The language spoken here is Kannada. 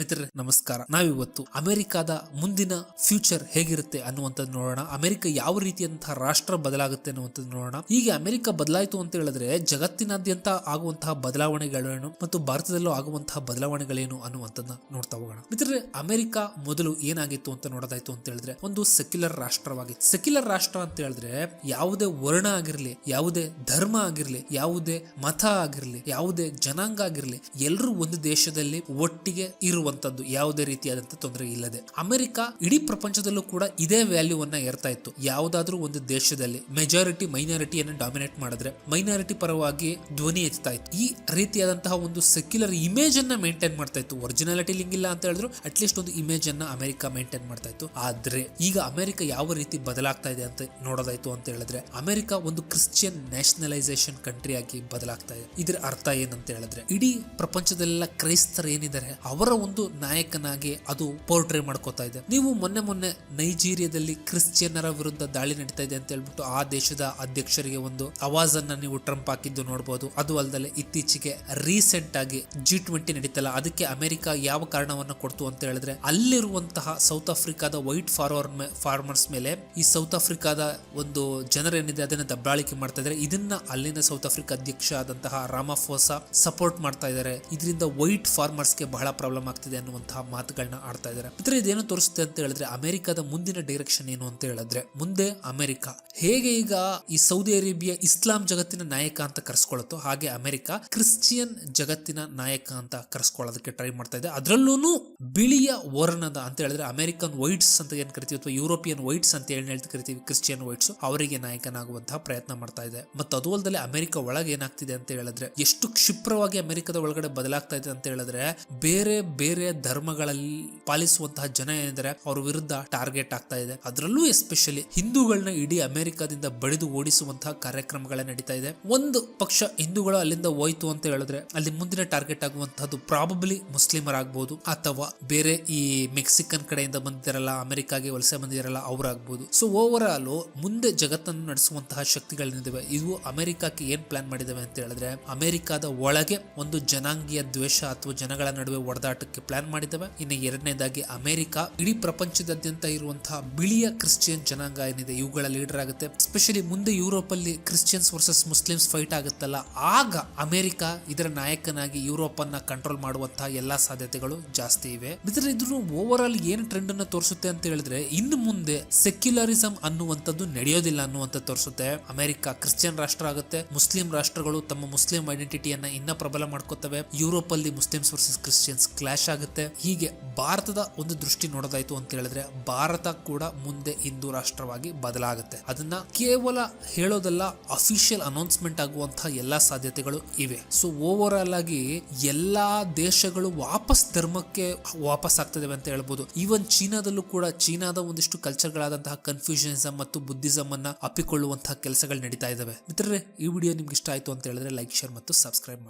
ಮಿತ್ರರೇ ನಮಸ್ಕಾರ. ನಾವಿವತ್ತು ಅಮೆರಿಕದ ಮುಂದಿನ ಫ್ಯೂಚರ್ ಹೇಗಿರುತ್ತೆ ಅನ್ನುವಂಥದ್ದು ನೋಡೋಣ. ಅಮೆರಿಕ ಯಾವ ರೀತಿಯಂತಹ ರಾಷ್ಟ್ರ ಬದಲಾಗುತ್ತೆ ಅನ್ನುವಂಥದ್ದು ನೋಡೋಣ. ಹೀಗೆ ಅಮೆರಿಕ ಬದಲಾಯಿತು ಅಂತ ಹೇಳಿದ್ರೆ ಜಗತ್ತಿನಾದ್ಯಂತ ಆಗುವಂತಹ ಬದಲಾವಣೆಗಳೇನು ಮತ್ತು ಭಾರತದಲ್ಲೂ ಆಗುವಂತಹ ಬದಲಾವಣೆಗಳೇನು ಅನ್ನುವಂಥದ್ದನ್ನ ನೋಡ್ತಾ ಹೋಗೋಣ. ಮಿತ್ರರೇ, ಅಮೆರಿಕ ಮೊದಲು ಏನಾಗಿತ್ತು ಅಂತ ನೋಡೋದಾಯ್ತು ಅಂತ ಹೇಳಿದ್ರೆ ಒಂದು ಸೆಕ್ಯುಲರ್ ರಾಷ್ಟ್ರವಾಗಿತ್ತು. ಸೆಕ್ಯುಲರ್ ರಾಷ್ಟ್ರ ಅಂತ ಹೇಳಿದ್ರೆ ಯಾವುದೇ ವರ್ಣ ಆಗಿರ್ಲಿ, ಯಾವುದೇ ಧರ್ಮ ಆಗಿರ್ಲಿ, ಯಾವುದೇ ಮತ ಆಗಿರ್ಲಿ, ಯಾವುದೇ ಜನಾಂಗ ಆಗಿರ್ಲಿ, ಎಲ್ಲರೂ ಒಂದು ದೇಶದಲ್ಲಿ ಒಟ್ಟಿಗೆ ಇರುವಂತದ್ದು, ಯಾವುದೇ ರೀತಿಯಾದಂತಹ ತೊಂದರೆ ಇಲ್ಲದೆ. ಅಮೆರಿಕ ಇಡೀ ಪ್ರಪಂಚದಲ್ಲೂ ಕೂಡ ಇದೇ ವ್ಯಾಲ್ಯೂವನ್ನ ಏರ್ತಾ ಇತ್ತು. ಯಾವುದಾದ್ರೂ ಒಂದು ದೇಶದಲ್ಲಿ ಮೆಜಾರಿಟಿ ಮೈನಾರಿಟಿಯನ್ನು ಡಾಮಿನೇಟ್ ಮಾಡಿದ್ರೆ ಮೈನಾರಿಟಿ ಪರವಾಗಿ ಧ್ವನಿ ಎತ್ತಾ ಇತ್ತು. ಈ ರೀತಿಯಾದಂತಹ ಒಂದು ಸೆಕ್ಯುಲರ್ ಇಮೇಜ್ ಅನ್ನ ಮೇಂಟೈನ್ ಮಾಡ್ತಾ ಇತ್ತು. ಒರಿಜಿನಾಲಿಟಿ ಲಿಂಗಿಲ್ಲ ಅಂತ ಹೇಳಿದ್ರು ಅಟ್ಲೀಸ್ಟ್ ಒಂದು ಇಮೇಜ್ ಅನ್ನ ಅಮೆರಿಕ ಮೇಂಟೈನ್ ಮಾಡ್ತಾ ಇತ್ತು. ಆದ್ರೆ ಈಗ ಅಮೆರಿಕ ಯಾವ ರೀತಿ ಬದಲಾಗ್ತಾ ಇದೆ ಅಂತ ನೋಡೋದಾಯ್ತು ಅಂತ ಹೇಳಿದ್ರೆ ಅಮೆರಿಕ ಒಂದು ಕ್ರಿಶ್ಚಿಯನ್ ನ್ಯಾಷನಲೈಸೇಷನ್ ಕಂಟ್ರಿ ಆಗಿ ಬದಲಾಗ್ತಾ ಇದೆ. ಇದರ ಅರ್ಥ ಏನಂತ ಹೇಳಿದ್ರೆ ಇಡೀ ಪ್ರಪಂಚದಲ್ಲೆಲ್ಲ ಕ್ರೈಸ್ತರು ಏನಿದ್ದಾರೆ ಅವರ ಒಂದು ನಾಯಕನಾಗಿ ಅದು ಪೋರ್ಟ್ರೇ ಮಾಡ್ಕೋತಾ ಇದೆ. ನೀವು ಮೊನ್ನೆ ನೈಜೀರಿಯಾದಲ್ಲಿ ಕ್ರಿಶ್ಚಿಯನ್ನರ ವಿರುದ್ಧ ದಾಳಿ ನಡೀತಾ ಇದೆ ಅಂತ ಹೇಳ್ಬಿಟ್ಟು ಆ ದೇಶದ ಅಧ್ಯಕ್ಷರಿಗೆ ಒಂದು ಆವಾಜ್ ಅನ್ನ ನೀವು ಟ್ರಂಪ್ ಹಾಕಿದ್ದು ನೋಡಬಹುದು. ಅದು ಅಲ್ಲದೆ ಇತ್ತೀಚೆಗೆ ರೀಸೆಂಟ್ ಆಗಿ G20 ನಡೀತಲ್ಲ, ಅದಕ್ಕೆ ಅಮೆರಿಕ ಯಾವ ಕಾರಣವನ್ನ ಕೊಡ್ತು ಅಂತ ಹೇಳಿದ್ರೆ ಅಲ್ಲಿರುವಂತಹ ಸೌತ್ ಆಫ್ರಿಕಾದ ವೈಟ್ ಫಾರ್ಮರ್ಸ್ ಮೇಲೆ ಈ ಸೌತ್ ಆಫ್ರಿಕಾದ ಒಂದು ಜನರೇನಿದೆ ಅದನ್ನ ದಬ್ಬಾಳಿಕೆ ಮಾಡ್ತಾ ಇದ್ದಾರೆ. ಇದನ್ನ ಅಲ್ಲಿನ ಸೌತ್ ಆಫ್ರಿಕಾ ಅಧ್ಯಕ್ಷ ಆದಂತಹ ರಾಮಾಫೋಸಾ ಸಪೋರ್ಟ್ ಮಾಡ್ತಾ ಇದ್ದಾರೆ. ಇದರಿಂದ ವೈಟ್ ಫಾರ್ಮರ್ಸ್ಗೆ ಬಹಳ ಪ್ರಾಬ್ಲಮ್ ಆಗ್ತಿದೆ ಅನ್ನುವಂತಹ ಮಾತುಗಳನ್ನ ಆಡ್ತಾ ಇದ್ದಾರೆ. ಇದೇನು ತೋರಿಸುತ್ತೆ ಅಂತ ಹೇಳಿದ್ರೆ ಅಮೆರಿಕದ ಮುಂದಿನ ಡೈರೆಕ್ಷನ್ ಏನು ಅಂತ ಹೇಳಿದ್ರೆ ಮುಂದೆ ಅಮೆರಿಕ ಹೇಗೆ ಈಗ ಈ ಸೌದಿ ಅರೇಬಿಯಾ ಇಸ್ಲಾಂ ಜಗತ್ತಿನ ನಾಯಕ ಅಂತ ಕರೆಸ್ಕೊಳ್ಳುತ್ತೋ ಹಾಗೆ ಅಮೆರಿಕ ಕ್ರಿಶ್ಚಿಯನ್ ಜಗತ್ತಿನ ನಾಯಕ ಅಂತ ಕರೆಸ್ಕೊಳ್ಳೋದಕ್ಕೆ ಟ್ರೈ ಮಾಡ್ತಾ ಇದೆ. ಅದರಲ್ಲೂ ಬಿಳಿಯ ವರ್ಣದ ಅಂತ ಹೇಳಿದ್ರೆ ಅಮೆರಿಕನ್ ವೈಟ್ಸ್ ಅಂತ ಏನ್ ಕರಿತೀವಿ ಅಥವಾ ಯುರೋಪಿಯನ್ ವೈಟ್ಸ್ ಅಂತ ಹೇಳಿ ಕರಿತೀವಿ, ಕ್ರಿಶ್ಚಿಯನ್ ವೈಟ್ಸ್, ಅವರಿಗೆ ನಾಯಕನಾಗುವಂತಹ ಪ್ರಯತ್ನ ಮಾಡ್ತಾ ಇದೆ. ಮತ್ತು ಅದು ಅಲ್ಲದೆ ಅಮೆರಿಕ ಒಳಗೆ ಏನಾಗ್ತಿದೆ ಅಂತ ಹೇಳಿದ್ರೆ ಎಷ್ಟು ಕ್ಷಿಪ್ರವಾಗಿ ಅಮೆರಿಕದ ಒಳಗಡೆ ಬದಲಾಗ್ತಾ ಇದೆ ಅಂತ ಹೇಳಿದ್ರೆ ಬೇರೆ ಬೇರೆ ಧರ್ಮಗಳಲ್ಲಿ ಪಾಲಿಸುವಂತಹ ಜನ ಏನಿದ್ದಾರೆ ಅವ್ರ ವಿರುದ್ಧ ಟಾರ್ಗೆಟ್ ಆಗ್ತಾ ಇದೆ. ಅದರಲ್ಲೂ ಎಸ್ಪೆಷಲಿ ಹಿಂದೂಗಳನ್ನ ಇಡೀ ಅಮೆರಿಕದಿಂದ ಬಡಿದು ಓಡಿಸುವಂತಹ ಕಾರ್ಯಕ್ರಮಗಳೇ ನಡೀತಾ ಇದೆ. ಒಂದು ಪಕ್ಷ ಹಿಂದೂಗಳು ಅಲ್ಲಿಂದ ಹೋಯ್ತು ಅಂತ ಹೇಳಿದ್ರೆ ಅಲ್ಲಿ ಮುಂದಿನ ಟಾರ್ಗೆಟ್ ಆಗುವಂತಹದ್ದು ಪ್ರಾಬಬ್ಲಿ ಮುಸ್ಲಿಮರಾಗಬಹುದು ಅಥವಾ ಬೇರೆ ಈ ಮೆಕ್ಸಿಕನ್ ಕಡೆಯಿಂದ ಬಂದಿರಲ್ಲ, ಅಮೆರಿಕಾಗೆ ವಲಸೆ ಬಂದಿರಲ್ಲ ಅವರಾಗಬಹುದು. ಸೊ ಓವರ್ ಆಲ್ ಮುಂದೆ ಜಗತ್ತನ್ನು ನಡೆಸುವಂತಹ ಶಕ್ತಿಗಳೇನಿದಾವೆ ಇವು ಅಮೆರಿಕಕ್ಕೆ ಏನ್ ಪ್ಲಾನ್ ಮಾಡಿದಾವೆ ಅಂತ ಹೇಳಿದ್ರೆ ಅಮೆರಿಕದ ಒಳಗೆ ಒಂದು ಜನಾಂಗೀಯ ದ್ವೇಷ ಅಥವಾ ಜನಗಳ ನಡುವೆ ಒಡೆದಾಟಕ್ಕೆ ಪ್ಲಾನ್ ಮಾಡಿದ್ದಾವೆ. ಇನ್ನು ಎರಡನೇದಾಗಿ ಅಮೆರಿಕ ಇಡೀ ಪ್ರಪಂಚದಾದ್ಯಂತ ಇರುವಂತಹ ಬಿಳಿಯ ಕ್ರಿಶ್ಚಿಯನ್ ಜನಾಂಗ ಏನಿದೆ ಇವುಗಳ ಲೀಡರ್ ಆಗುತ್ತೆ. ಎಸ್ಪೆಷಲಿ ಮುಂದೆ ಯುರೋಪ್ ಅಲ್ಲಿ ಕ್ರಿಶ್ಚಿಯನ್ಸ್ ವರ್ಸಸ್ ಮುಸ್ಲಿಮ್ಸ್ ಫೈಟ್ ಆಗುತ್ತಲ್ಲ, ಆಗ ಅಮೆರಿಕ ಇದರ ನಾಯಕನಾಗಿ ಯುರೋಪ್ ಅನ್ನ ಕಂಟ್ರೋಲ್ ಮಾಡುವಂತಹ ಎಲ್ಲಾ ಸಾಧ್ಯತೆಗಳು ಜಾಸ್ತಿ ಇವೆ. ಇದ್ರ ಓವರ್ ಆಲ್ ಏನ್ ಟ್ರೆಂಡ್ ಅನ್ನ ತೋರಿಸುತ್ತೆ ಅಂತ ಹೇಳಿದ್ರೆ ಇನ್ನು ಮುಂದೆ ಸೆಕ್ಯುಲರಿಸಂ ಅನ್ನುವಂಥದ್ದು ನಡೆಯೋದಿಲ್ಲ ಅನ್ನುವಂಥ ತೋರಿಸುತ್ತೆ. ಅಮೆರಿಕ ಕ್ರಿಶ್ಚಿಯನ್ ರಾಷ್ಟ್ರ ಆಗುತ್ತೆ, ಮುಸ್ಲಿಂ ರಾಷ್ಟ್ರಗಳು ತಮ್ಮ ಮುಸ್ಲಿಂ ಐಡೆಂಟಿಟಿಯನ್ನ ಇನ್ನ ಪ್ರಬಲ ಮಾಡ್ಕೋತವೆ, ಯುರೋಪ್ ಅಲ್ಲಿ ಮುಸ್ಲಿಮ್ಸ್ ವರ್ಸಸ್ ಕ್ರಿಶ್ಚಿಯನ್ಸ್ ಕ್ಲಾಶ್ ಆಗುತ್ತೆ. ಹೀಗೆ ಭಾರತದ ಒಂದು ದೃಷ್ಟಿ ನೋಡೋದಾಯ್ತು ಅಂತ ಹೇಳಿದ್ರೆ ಭಾರತ ಕೂಡ ಮುಂದೆ ಹಿಂದೂ ರಾಷ್ಟ್ರವಾಗಿ ಬದಲಾಗುತ್ತೆ. ಅದನ್ನ ಕೇವಲ ಹೇಳೋದಲ್ಲ, ಅಫಿಷಿಯಲ್ ಅನೌನ್ಸ್ಮೆಂಟ್ ಆಗುವಂತಹ ಎಲ್ಲಾ ಸಾಧ್ಯತೆಗಳು ಇವೆ. ಸೊ ಓವರ್ ಆಲ್ ಆಗಿ ಎಲ್ಲಾ ದೇಶಗಳು ವಾಪಸ್ ಧರ್ಮಕ್ಕೆ ವಾಪಸ್ ಆಗ್ತದೆ ಅಂತ ಹೇಳ್ಬೋದು. ಈವನ್ ಚೀನಾದಲ್ಲೂ ಕೂಡ ಚೀನಾದ ಒಂದಿಷ್ಟು ಕಲ್ಚರ್ಗಳಾದಂತಹ ಕನ್ಫ್ಯೂಷನಿಸಂ ಮತ್ತು ಬುದ್ಧಿಸಂ ಅನ್ನ ಅಪ್ಪಿಕೊಳ್ಳುವಂತಹ ಕೆಲಸಗಳು ನಡೀತಾ ಇದಾವೆ. ಮಿತ್ರರೇ, ಈ ವಿಡಿಯೋ ನಿಮ್ಗೆ ಇಷ್ಟ ಆಯ್ತು ಅಂತ ಹೇಳಿದ್ರೆ ಲೈಕ್, ಶೇರ್ ಮತ್ತು ಸಬ್ಸ್ಕ್ರೈಬ್ ಮಾಡಿ.